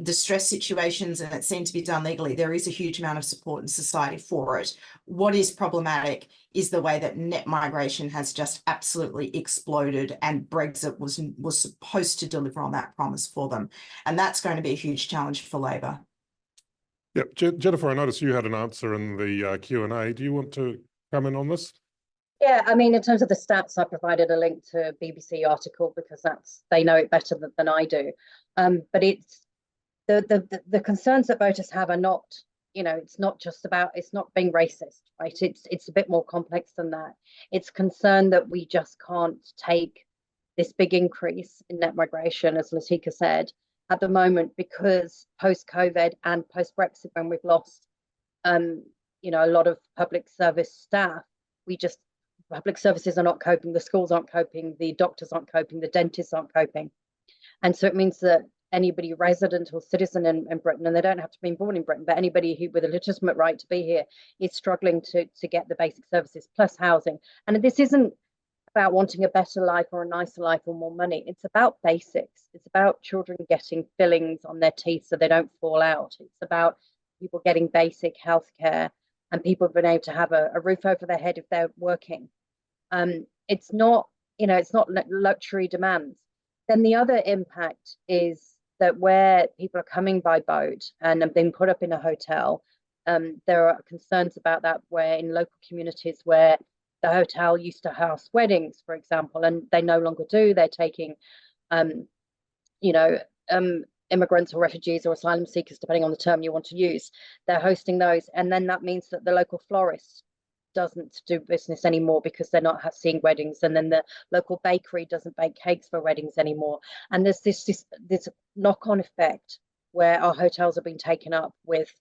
distress situations and it seemed to be done legally, there is a huge amount of support in society for it. What is problematic is the way that net migration has just absolutely exploded, and Brexit was supposed to deliver on that promise for them. And that's going to be a huge challenge for Labor. Yeah, Jennifer, I noticed you had an answer in the Q&A. Do you want to come in on this? Yeah, I mean, in terms of the stats, I provided a link to a BBC article because they know it better than I do. But it's the concerns that voters have are not, you know, it's not being racist, right? It's a bit more complex than that. It's concern that we just can't take this big increase in net migration, as Latika said, at the moment, because post-COVID and post-Brexit, when we've lost, you know, a lot of public service staff, public services are not coping, the schools aren't coping, the doctors aren't coping, the dentists aren't coping. And so it means that anybody resident or citizen in Britain, and they don't have to be born in Britain, but anybody who with a legitimate right to be here is struggling to get the basic services plus housing. And this isn't about wanting a better life or a nicer life or more money. It's about basics. It's about children getting fillings on their teeth so they don't fall out. It's about people getting basic healthcare and people being able to have a roof over their head if they're working. It's not, you know, it's not luxury demands. Then the other impact is that where people are coming by boat and have been put up in a hotel, there are concerns about that, where in local communities where the hotel used to house weddings, for example, and they no longer do. They're taking, you know, immigrants or refugees or asylum seekers, depending on the term you want to use. They're hosting those. And then that means that the local florist doesn't do business anymore because they're not seeing weddings, and then the local bakery doesn't bake cakes for weddings anymore. And there's this knock-on effect where our hotels are being taken up with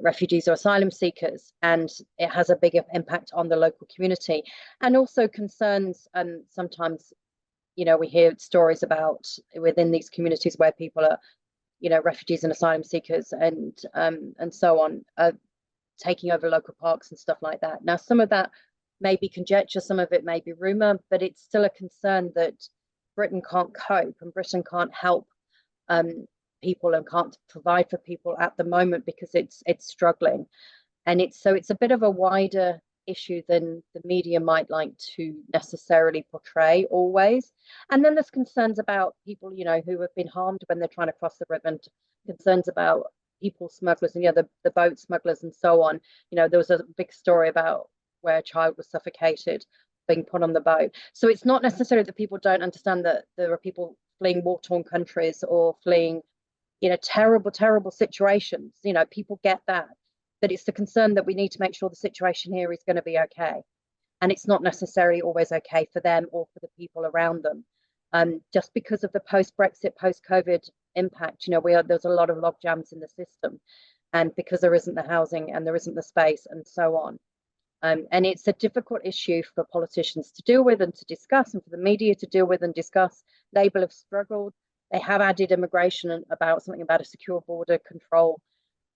refugees or asylum seekers, and it has a bigger impact on the local community. And also concerns, sometimes, you know, we hear stories about within these communities where people are, you know, refugees and asylum seekers and so on, taking over local parks and stuff like that. Now, some of that may be conjecture, some of it may be rumor, but it's still a concern that Britain can't cope and Britain can't help people and can't provide for people at the moment because it's struggling. And it's a bit of a wider issue than the media might like to necessarily portray always. And then there's concerns about people, you know, who have been harmed when they're trying to cross the river, and concerns about people smugglers and, you know, the boat smugglers and so on. You know, there was a big story about where a child was suffocated being put on the boat. So it's not necessarily that people don't understand that there are people fleeing war-torn countries or fleeing, you know, terrible, terrible situations. You know, people get that. But it's the concern that we need to make sure the situation here is going to be okay. And it's not necessarily always okay for them or for the people around them. Just because of the post-Brexit, post-COVID impact, you know, there's a lot of log jams in the system, and because there isn't the housing and there isn't the space and so on. And it's a difficult issue for politicians to deal with and to discuss, and for the media to deal with and discuss. Labour have struggled. They have added immigration and about something about a secure border control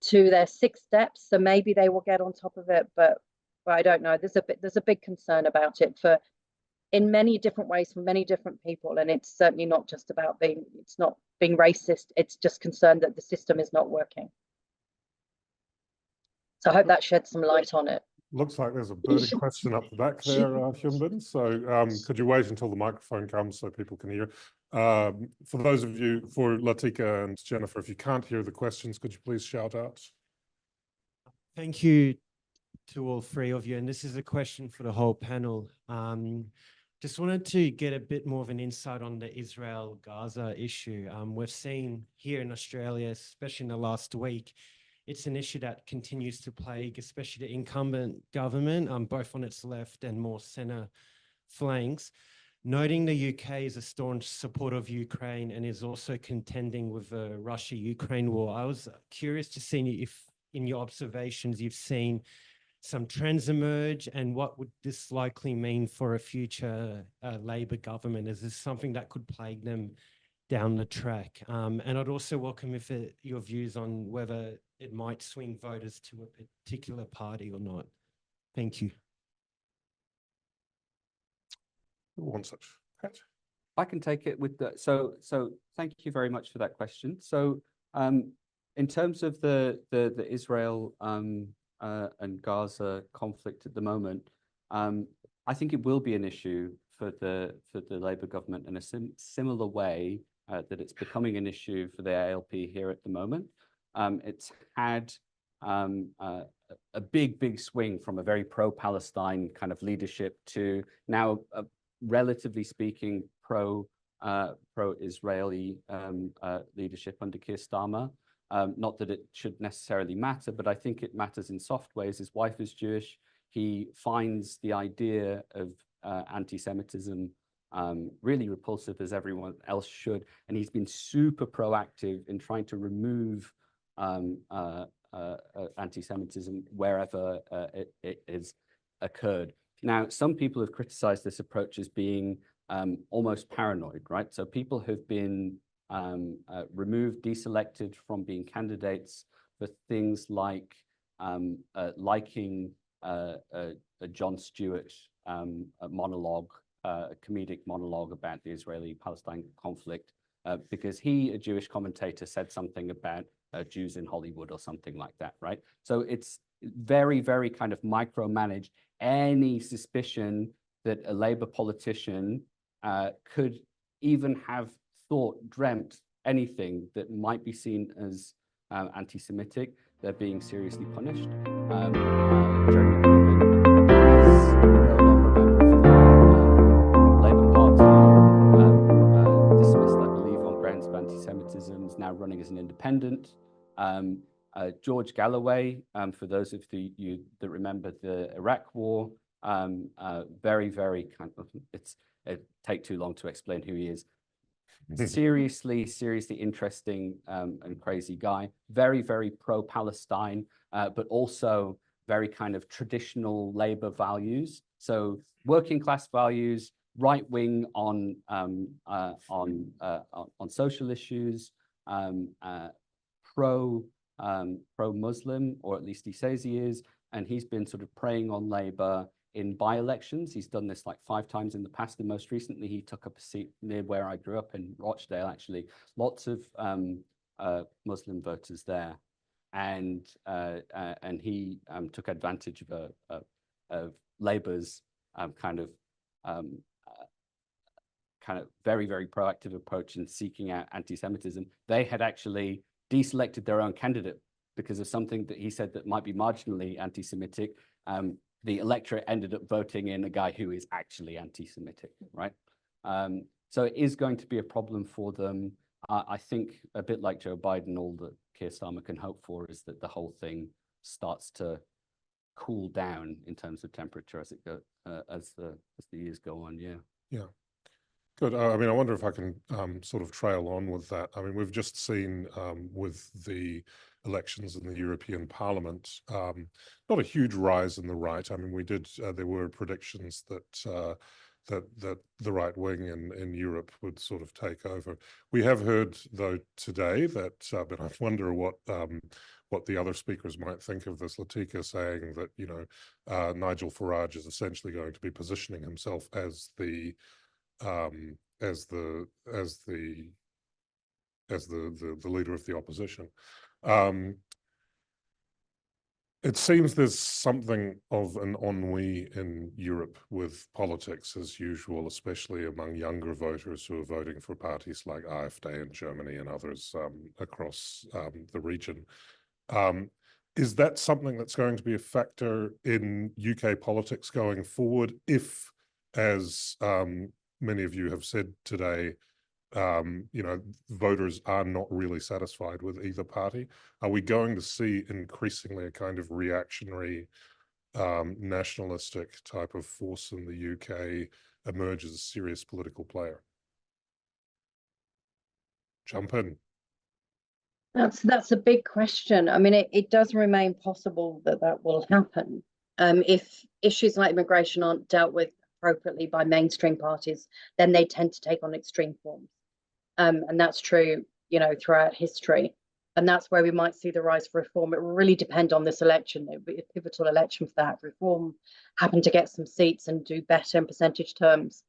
to their 6 steps, so maybe they will get on top of it, but I don't know. There's a big concern about it in many different ways for many different people, and it's certainly not just about it's not being racist. It's just concerned that the system is not working. So I hope that sheds some light on it. Looks like there's a burning question up the back there, Hyunbin. So could you wait until the microphone comes so people can hear? For those of you, for Latika and Jennifer, if you can't hear the questions, could you please shout out? Thank you to all 3 of you. And this is a question for the whole panel. Just wanted to get a bit more of an insight on the Israel-Gaza issue. We've seen here in Australia, especially in the last week, it's an issue that continues to plague, especially the incumbent government, both on its left and more centre flanks. Noting the UK is a staunch supporter of Ukraine and is also contending with the Russia-Ukraine war, I was curious to see if, in your observations, you've seen some trends emerge, and what would this likely mean for a future Labor government? Is this something that could plague them down the track? And I'd also welcome your views on whether it might swing voters to a particular party or not. Thank you. Who wants it? Pat? I can take it with the, so thank you very much for that question. So in terms of the Israel and Gaza conflict at the moment, I think it will be an issue for the Labour government in a similar way that it's becoming an issue for the ALP here at the moment. It's had a big swing from a very pro-Palestine kind of leadership to now, relatively speaking, pro-Israeli leadership under Keir Starmer. Not that it should necessarily matter, but I think it matters in soft ways. His wife is Jewish. He finds the idea of anti-Semitism really repulsive, as everyone else should, and he's been super proactive in trying to remove anti-Semitism wherever it has occurred. Now, some people have criticized this approach as being almost paranoid, right? So people have been removed, deselected from being candidates for things like liking a Jon Stewart monologue, a comedic monologue about the Israeli-Palestine conflict, because he, a Jewish commentator, said something about Jews in Hollywood or something like that, right? So it's very kind of micromanaged. Any suspicion that a Labour politician could even have dreamt anything that might be seen as anti-Semitic, they're being seriously punished. Jeremy Corbyn is no longer a member of the Labour Party, dismissed, I believe, on grounds of anti-Semitism, is now running as an independent. George Galloway, for those of you that remember the Iraq War, very kind of, it take too long to explain who he is. seriously interesting and crazy guy. Very pro-Palestine, but also very kind of traditional Labour values. So working class values, right wing on social issues, pro-Muslim, or at least he says he is, and he's been sort of preying on Labour in by-elections. He's done this like 5 times in the past, and most recently he took up a seat near where I grew up in Rochdale, actually. Lots of Muslim voters there, and he took advantage of Labour's kind of very, very proactive approach in seeking out anti-Semitism. They had actually deselected their own candidate because of something that he said that might be marginally anti-Semitic. The electorate ended up voting in a guy who is actually anti-Semitic, right? So it is going to be a problem for them. I think a bit like Joe Biden, all that Keir Starmer can hope for is that the whole thing starts to cool down in terms of temperature as it go as the years go on. Yeah. Good. I mean, I wonder if I can sort of trail on with that. I mean, we've just seen with the elections in the European Parliament, not a huge rise in the right. I mean, there were predictions that that the right wing in Europe would sort of take over. We have heard, though, today that, but I wonder what the other speakers might think of this. Latika saying that, you know, Nigel Farage is essentially going to be positioning himself as the leader of the opposition. It seems there's something of an ennui in Europe with politics as usual, especially among younger voters who are voting for parties like AfD in Germany and others across the region. Is that something that's going to be a factor in UK politics going forward if, as many of you have said today, you know, voters are not really satisfied with either party? Are we going to see increasingly a kind of reactionary, nationalistic type of force in the UK emerge as a serious political player? Jump in. That's a big question. I mean, it does remain possible that that will happen if issues like immigration aren't dealt with appropriately by mainstream parties. Then they tend to take on extreme forms, and that's true, you know, throughout history. And that's where we might see the rise of reform. It will really depend on this election. It will be a pivotal election for that. Reform happen to get some seats and do better in percentage terms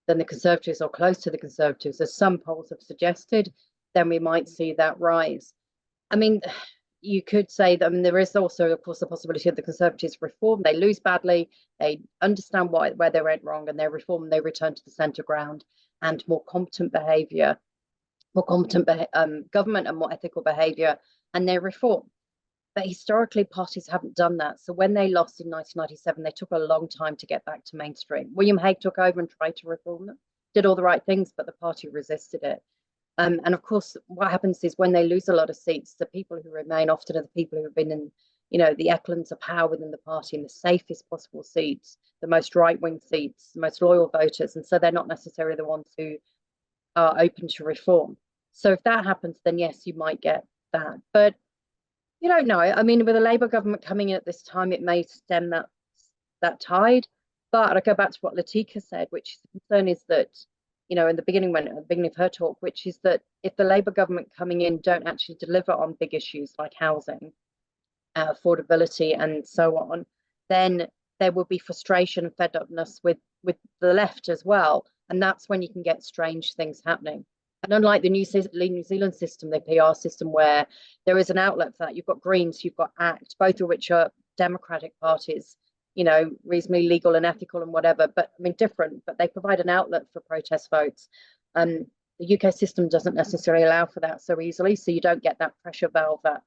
than the Conservatives or close to the Conservatives, as some polls have suggested, then we might see that rise. I mean, you could say that, I mean, there is also, of course, the possibility of the Conservatives reform. They lose badly, they understand where they went wrong, and they reform, they return to the centre ground and more competent behaviour, more competent government and more ethical behaviour, and they reform. But historically, parties haven't done that. So when they lost in 1997, they took a long time to get back to mainstream. William Hague took over and tried to reform them, did all the right things, but the party resisted it. And of course, what happens is when they lose a lot of seats, the people who remain often are the people who have been in, you know, the echelons of power within the party in the safest possible seats, the most right-wing seats, the most loyal voters. And so they're not necessarily the ones who are open to reform. So if that happens, then yes, you might get that. But you don't know. I mean, with a Labour government coming in at this time, it may stem that tide. But I go back to what Latika said, which the concern is that, you know, at the beginning of her talk, which is that if the Labour government coming in don't actually deliver on big issues like housing, affordability, and so on, then there will be frustration and fed upness with the left as well, and that's when you can get strange things happening. And unlike the New Zealand system, the PR system, where there is an outlet for that, you've got Greens, you've got ACT, both of which are democratic parties, you know, reasonably legal and ethical and whatever, but I mean different, but they provide an outlet for protest votes. The UK system doesn't necessarily allow for that so easily, so you don't get that pressure valve, that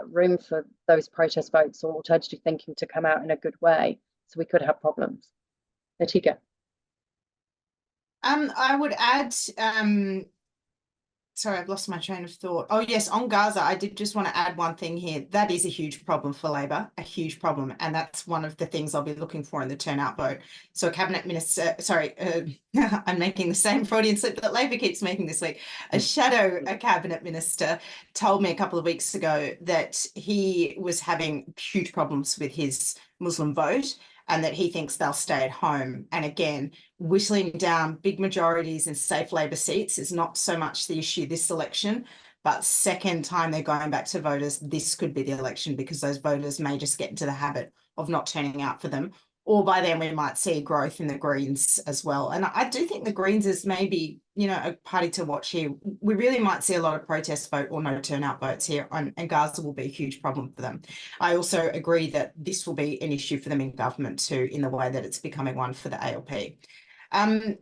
room for those protest votes or alternative thinking to come out in a good way. So we could have problems. Latika. I would add, sorry, I've lost my train of thought. Oh, yes, on Gaza, I did just want to add one thing here. That is a huge problem for Labor, a huge problem. And that's one of the things I'll be looking for in the turnout vote. So a cabinet minister, sorry, I'm making the same Freudian slip that Labor keeps making this week. A cabinet minister told me a couple of weeks ago that he was having huge problems with his Muslim vote, and that he thinks they'll stay at home. And again, whistling down big majorities in safe Labor seats is not so much the issue this election, but second time they're going back to voters, this could be the election, because those voters may just get into the habit of not turning out for them. Or by then we might see growth in the Greens as well. And I do think the Greens is maybe a party to watch here. We really might see a lot of protest vote or no turnout votes here, and Gaza will be a huge problem for them. I also agree that this will be an issue for them in government too, in the way that it's becoming one for the ALP.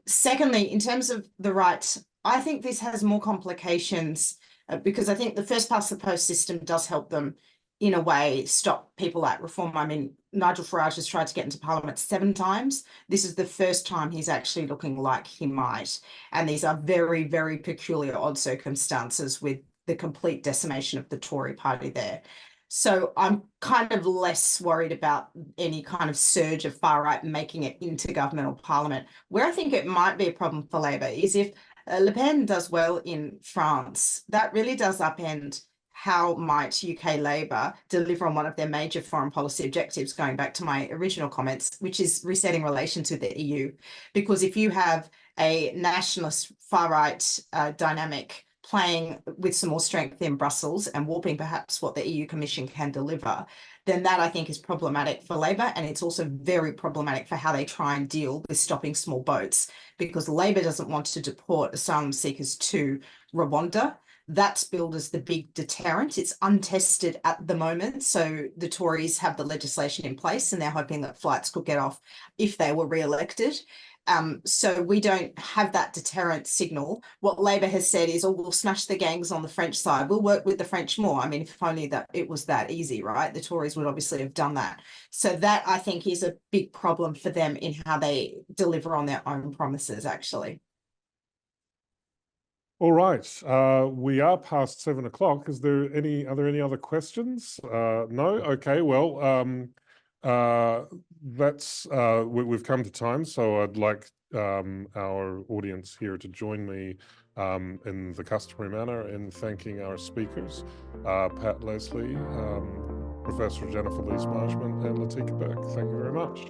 Secondly, in terms of the right, I think this has more complications because I think the first past the post system does help them in a way stop people like reform. I mean, Nigel Farage has tried to get into Parliament 7 times. This is the first time he's actually looking like he might. And these are very, very peculiar, odd circumstances with the complete decimation of the Tory party there. So I'm kind of less worried about any kind of surge of far right making it into government or Parliament. Where I think it might be a problem for Labour is if Le Pen does well in France, that really does upend how might UK Labour deliver on one of their major foreign policy objectives, going back to my original comments, which is resetting relations with the EU. Because if you have a nationalist far-right dynamic playing with some more strength in Brussels and warping perhaps what the EU Commission can deliver, then that I think is problematic for Labour, and it's also very problematic for how they try and deal with stopping small boats, because Labour doesn't want to deport asylum seekers to Rwanda. That's billed as the big deterrent. It's untested at the moment. So the Tories have the legislation in place and they're hoping that flights could get off if they were re-elected. So we don't have that deterrent signal. What Labor has said is, oh, we'll smash the gangs on the French side. We'll work with the French more. I mean, if only that it was that easy, right? The Tories would obviously have done that. So that I think is a big problem for them in how they deliver on their own promises, actually. All right, we are past 7 o'clock. Are there any other questions? No? Okay, well, we've come to time, so I'd like our audience here to join me in the customary manner in thanking our speakers, Pat Leslie, Professor Jennifer Lees-Marshman, and Latika Burke. Thank you very much.